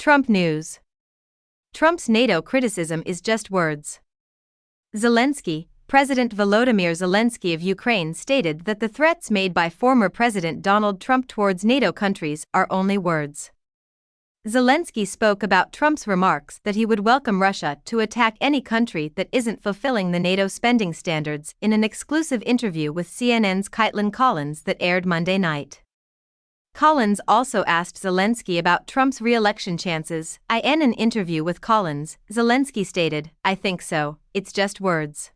Trump news. Trump's NATO criticism is just words. Zelensky, President Volodymyr Zelensky of Ukraine stated that the threats made by former President Donald Trump towards NATO countries are only words. Zelensky spoke about Trump's remarks that he would welcome Russia to attack any country that isn't fulfilling the NATO spending standards in an exclusive interview with CNN's Caitlin Collins that aired Monday night. Collins also asked Zelensky about Trump's re-election chances. In an interview with Collins, Zelensky stated, "I think so, it's just words."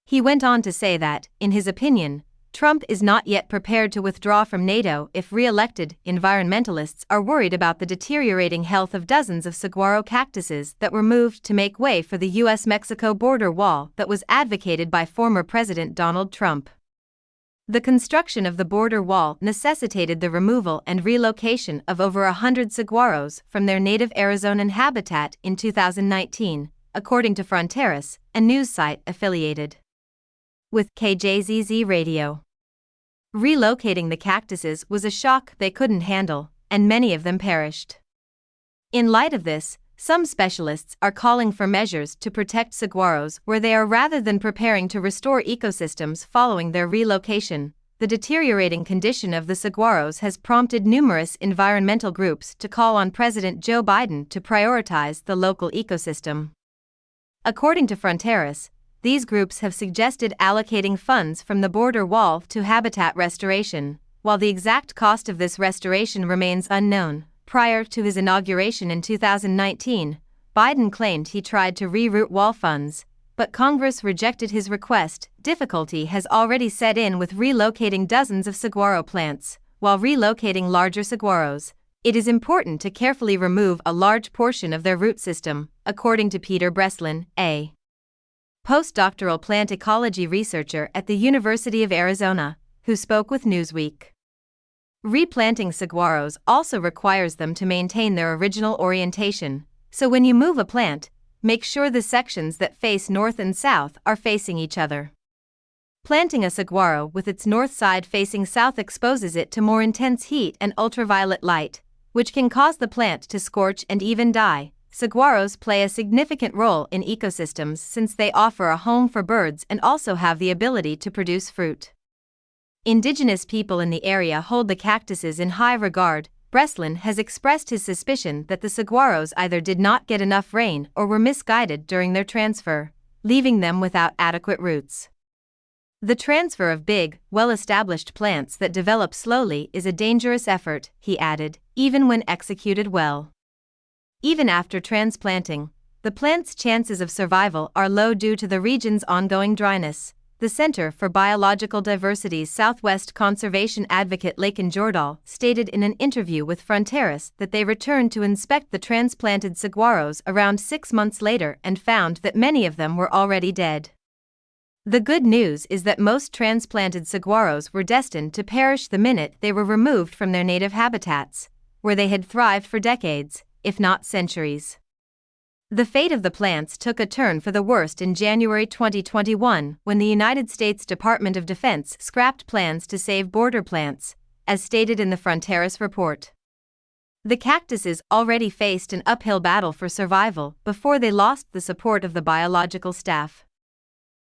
He went on to say that, in his opinion, Trump is not yet prepared to withdraw from NATO if re-elected. Environmentalists are worried about the deteriorating health of dozens of saguaro cactuses that were moved to make way for the U.S.-Mexico border wall that was advocated by former President Donald Trump. The construction of the border wall necessitated the removal and relocation of over 100 saguaros from their native Arizonan habitat in 2019, according to Fronteras, a news site affiliated with KJZZ Radio. Relocating the cactuses was a shock they couldn't handle, and many of them perished. In light of this, some specialists are calling for measures to protect saguaros where they are rather than preparing to restore ecosystems following their relocation. The deteriorating condition of the saguaros has prompted numerous environmental groups to call on President Joe Biden to prioritize the local ecosystem. According to Fronteras, these groups have suggested allocating funds from the border wall to habitat restoration, while the exact cost of this restoration remains unknown. Prior to his inauguration in 2019, Biden claimed he tried to reroute wall funds, but Congress rejected his request. Difficulty has already set in with relocating dozens of saguaro plants. While relocating larger saguaros, it is important to carefully remove a large portion of their root system, according to Peter Breslin, a postdoctoral plant ecology researcher at the University of Arizona, who spoke with Newsweek. Replanting saguaros also requires them to maintain their original orientation, so when you move a plant, make sure the sections that face north and south are facing each other. Planting a saguaro with its north side facing south exposes it to more intense heat and ultraviolet light, which can cause the plant to scorch and even die. Saguaros play a significant role in ecosystems since they offer a home for birds and also have the ability to produce fruit. Indigenous people in the area hold the cactuses in high regard. Breslin has expressed his suspicion that the saguaros either did not get enough rain or were misguided during their transfer, leaving them without adequate roots. The transfer of big, well-established plants that develop slowly is a dangerous effort, he added, even when executed well. Even after transplanting, the plant's chances of survival are low due to the region's ongoing dryness. The Center for Biological Diversity's Southwest conservation advocate Lakin Jordahl stated in an interview with Fronteras that they returned to inspect the transplanted saguaros around 6 months later and found that many of them were already dead. The good news is that most transplanted saguaros were destined to perish the minute they were removed from their native habitats, where they had thrived for decades, if not centuries. The fate of the plants took a turn for the worst in January 2021 when the United States Department of Defense scrapped plans to save border plants, as stated in the Fronteras report. The cactuses already faced an uphill battle for survival before they lost the support of the biological staff.